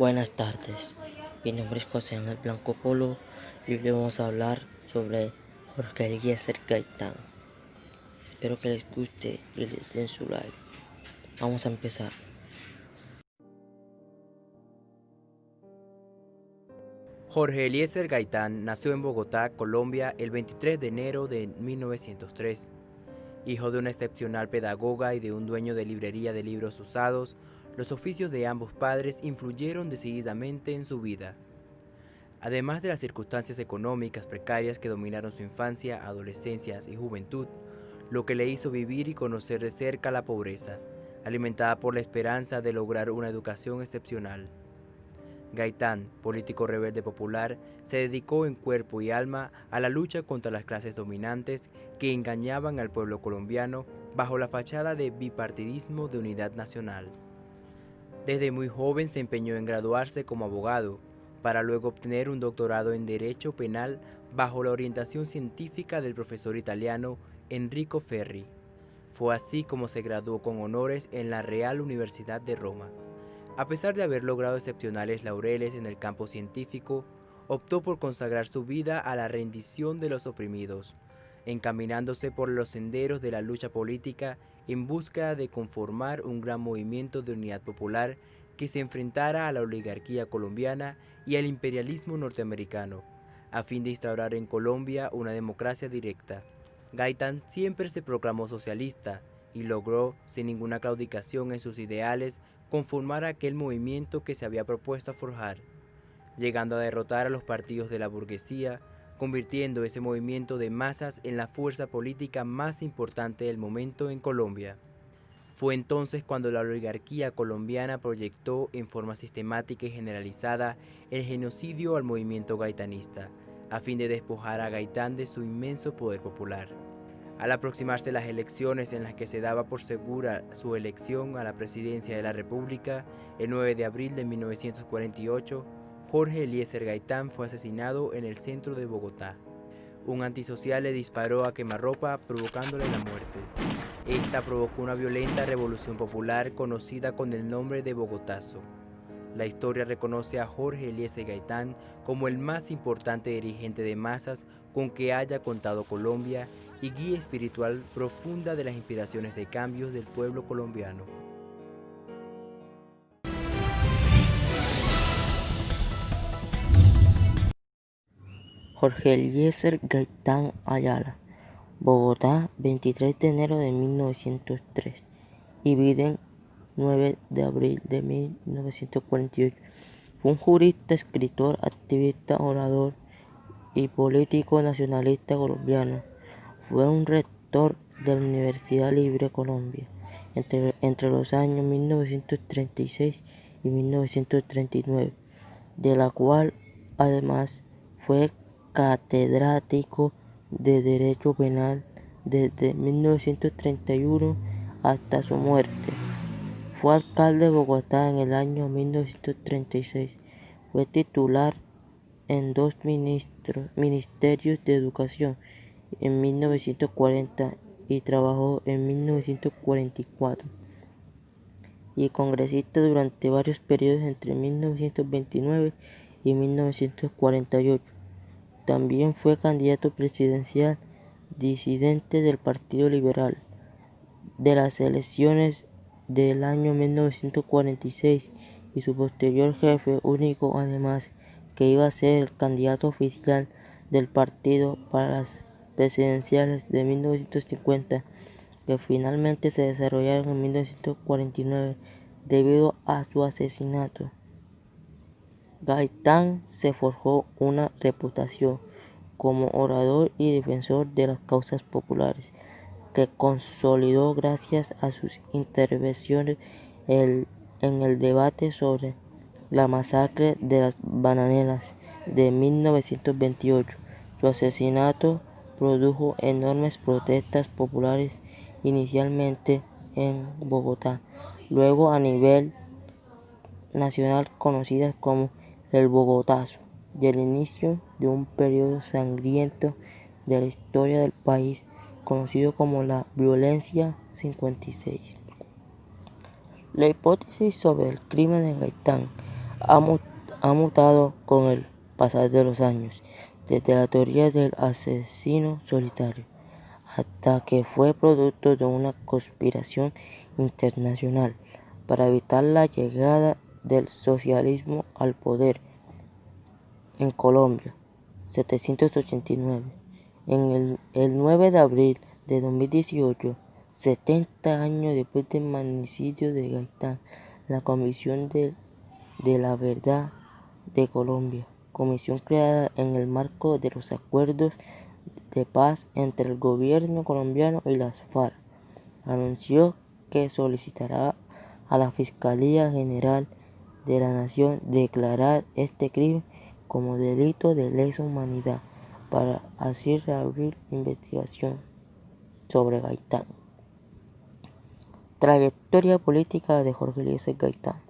Buenas tardes, mi nombre es José Ángel Blanco Polo y hoy le vamos a hablar sobre Jorge Eliezer Gaitán. Espero que les guste y les den su like. Vamos a empezar. Jorge Eliezer Gaitán nació en Bogotá, Colombia, el 23 de enero de 1903. Hijo de una excepcional pedagoga y de un dueño de librería de libros usados, los oficios de ambos padres influyeron decididamente en su vida. Además de las circunstancias económicas precarias que dominaron su infancia, adolescencia y juventud, lo que le hizo vivir y conocer de cerca la pobreza, alimentada por la esperanza de lograr una educación excepcional. Gaitán, político rebelde popular, se dedicó en cuerpo y alma a la lucha contra las clases dominantes que engañaban al pueblo colombiano bajo la fachada de bipartidismo de unidad nacional. Desde muy joven se empeñó en graduarse como abogado, para luego obtener un doctorado en Derecho Penal bajo la orientación científica del profesor italiano Enrico Ferri. Fue así como se graduó con honores en la Real Universidad de Roma. A pesar de haber logrado excepcionales laureles en el campo científico, optó por consagrar su vida a la rendición de los oprimidos, encaminándose por los senderos de la lucha política en busca de conformar un gran movimiento de unidad popular que se enfrentara a la oligarquía colombiana y al imperialismo norteamericano, a fin de instaurar en Colombia una democracia directa. Gaitán siempre se proclamó socialista y logró, sin ninguna claudicación en sus ideales, conformar aquel movimiento que se había propuesto forjar, llegando a derrotar a los partidos de la burguesía, convirtiendo ese movimiento de masas en la fuerza política más importante del momento en Colombia. Fue entonces cuando la oligarquía colombiana proyectó en forma sistemática y generalizada el genocidio al movimiento gaitanista, a fin de despojar a Gaitán de su inmenso poder popular. Al aproximarse las elecciones en las que se daba por segura su elección a la presidencia de la República, el 9 de abril de 1948, Jorge Eliezer Gaitán fue asesinado en el centro de Bogotá. Un antisocial le disparó a quemarropa provocándole la muerte. Esta provocó una violenta revolución popular conocida con el nombre de Bogotazo. La historia reconoce a Jorge Eliezer Gaitán como el más importante dirigente de masas con que haya contado Colombia y guía espiritual profunda de las inspiraciones de cambios del pueblo colombiano. Jorge Eliezer Gaitán Ayala, Bogotá, 23 de enero de 1903 y Biden, 9 de abril de 1948. Fue un jurista, escritor, activista, orador y político nacionalista colombiano. Fue un rector de la Universidad Libre de Colombia entre los años 1936 y 1939, de la cual además fue catedrático de Derecho Penal desde 1931 hasta su muerte. Fue alcalde de Bogotá en el año 1936. Fue titular en dos ministerios de educación en 1940 y trabajó en 1944, y congresista durante varios periodos entre 1929 y 1948. También fue candidato presidencial disidente del Partido Liberal de las elecciones del año 1946 y su posterior jefe único, además que iba a ser el candidato oficial del partido para las presidenciales de 1950, que finalmente se desarrollaron en 1949 debido a su asesinato. Gaitán se forjó una reputación como orador y defensor de las causas populares, que consolidó gracias a sus intervenciones en el debate sobre la masacre de las Bananeras de 1928. Su asesinato produjo enormes protestas populares, inicialmente en Bogotá, luego a nivel nacional, conocidas como el Bogotazo, y el inicio de un periodo sangriento de la historia del país conocido como la Violencia 56. La hipótesis sobre el crimen de Gaitán ha mutado con el pasar de los años, desde la teoría del asesino solitario hasta que fue producto de una conspiración internacional para evitar la llegada del socialismo al poder en Colombia, 789. El 9 de abril de 2018, 70 años después del magnicidio de Gaitán, la Comisión de la Verdad de Colombia, comisión creada en el marco de los acuerdos de paz entre el gobierno colombiano y las FARC, anunció que solicitará a la Fiscalía General de la Nación declarar este crimen como delito de lesa humanidad para así reabrir investigación sobre Gaitán. Trayectoria política de Jorge Eliezer Gaitán.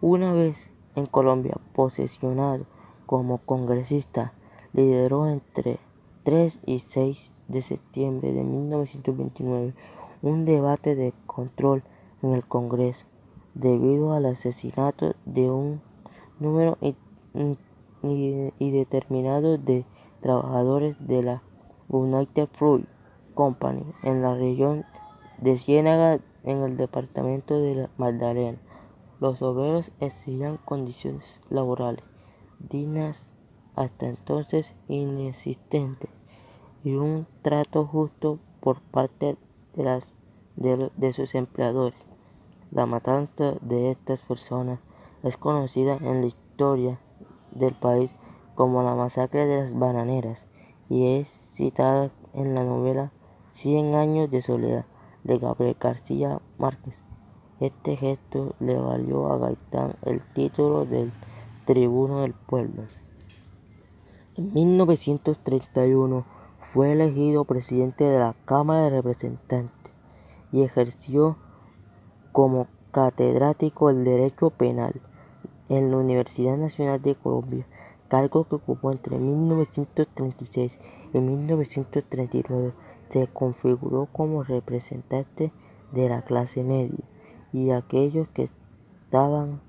Una vez en Colombia posesionado como congresista, lideró entre 3 y 6 de septiembre de 1929 un debate de control en el Congreso debido al asesinato de un número indeterminado de trabajadores de la United Fruit Company en la región de Ciénaga en el departamento de la Magdalena. Los obreros exigían condiciones laborales dignas hasta entonces inexistentes y un trato justo por parte de sus empleadores. La matanza de estas personas es conocida en la historia del país como la masacre de las bananeras y es citada en la novela 100 años de soledad de Gabriel García Márquez. Este gesto le valió a Gaitán el título de Tribuno del Pueblo. En 1931 fue elegido presidente de la Cámara de Representantes y ejerció como catedrático del Derecho Penal en la Universidad Nacional de Colombia, cargo que ocupó entre 1936 y 1939. Se configuró como representante de la clase media y aquellos que estaban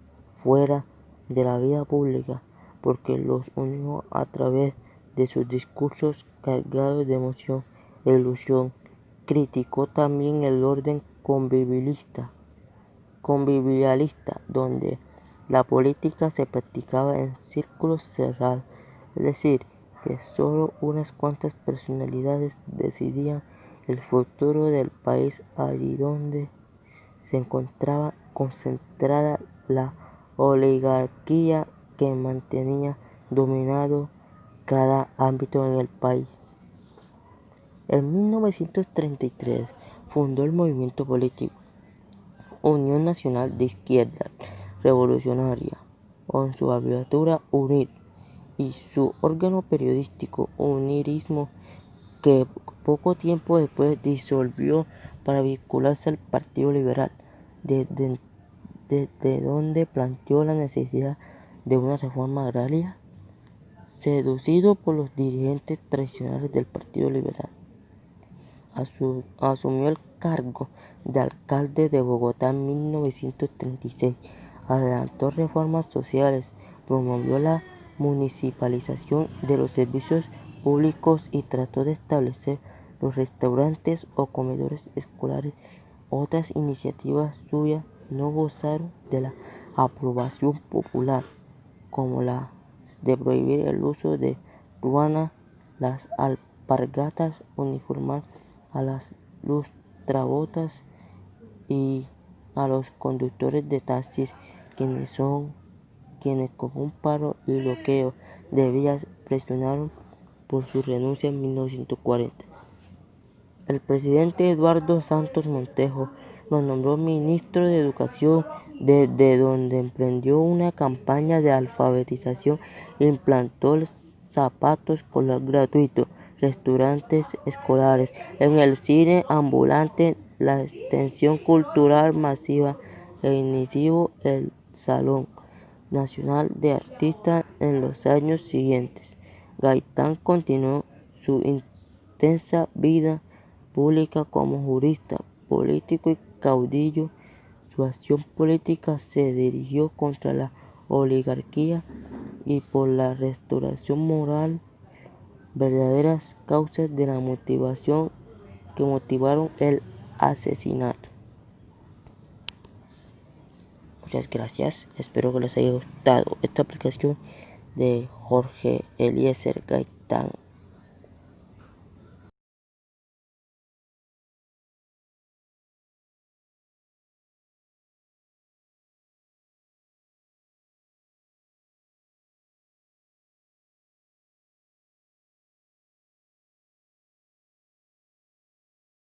fuera de la vida pública, porque los unió a través de sus discursos cargados de emoción e ilusión. Criticó también el orden convivialista, donde la política se practicaba en círculos cerrados, es decir, que solo unas cuantas personalidades decidían el futuro del país allí donde se encontraba concentrada la oligarquía que mantenía dominado cada ámbito en el país. En 1933 fundó el movimiento político Unión Nacional de Izquierda Revolucionaria, o en su abreviatura UNIR, y su órgano periodístico Unirismo, que poco tiempo después disolvió para vincularse al Partido Liberal, desde donde planteó la necesidad de una reforma agraria. Seducido por los dirigentes tradicionales del Partido Liberal, asumió el cargo de alcalde de Bogotá en 1936, adelantó reformas sociales, promovió la municipalización de los servicios públicos y trató de establecer los restaurantes o comedores escolares. Otras iniciativas suyas no gozaron de la aprobación popular, como la de prohibir el uso de ruana, las alpargatas, uniformar a las lustrabotas y a los conductores de taxis, quienes con un paro y bloqueo de vías presionaron por su renuncia en 1940. El presidente Eduardo Santos Montejo lo nombró ministro de Educación, desde donde emprendió una campaña de alfabetización, implantó zapatos escolar gratuitos, restaurantes escolares, en el cine ambulante, la extensión cultural masiva e inició el Salón Nacional de Artistas en los años siguientes. Gaitán continuó su intensa vida pública como jurista, político y caudillo. Su acción política se dirigió contra la oligarquía y por la restauración moral, verdaderas causas de la motivación que motivaron el asesinato. Muchas gracias, espero que les haya gustado esta aplicación de Jorge Eliezer Gaitán.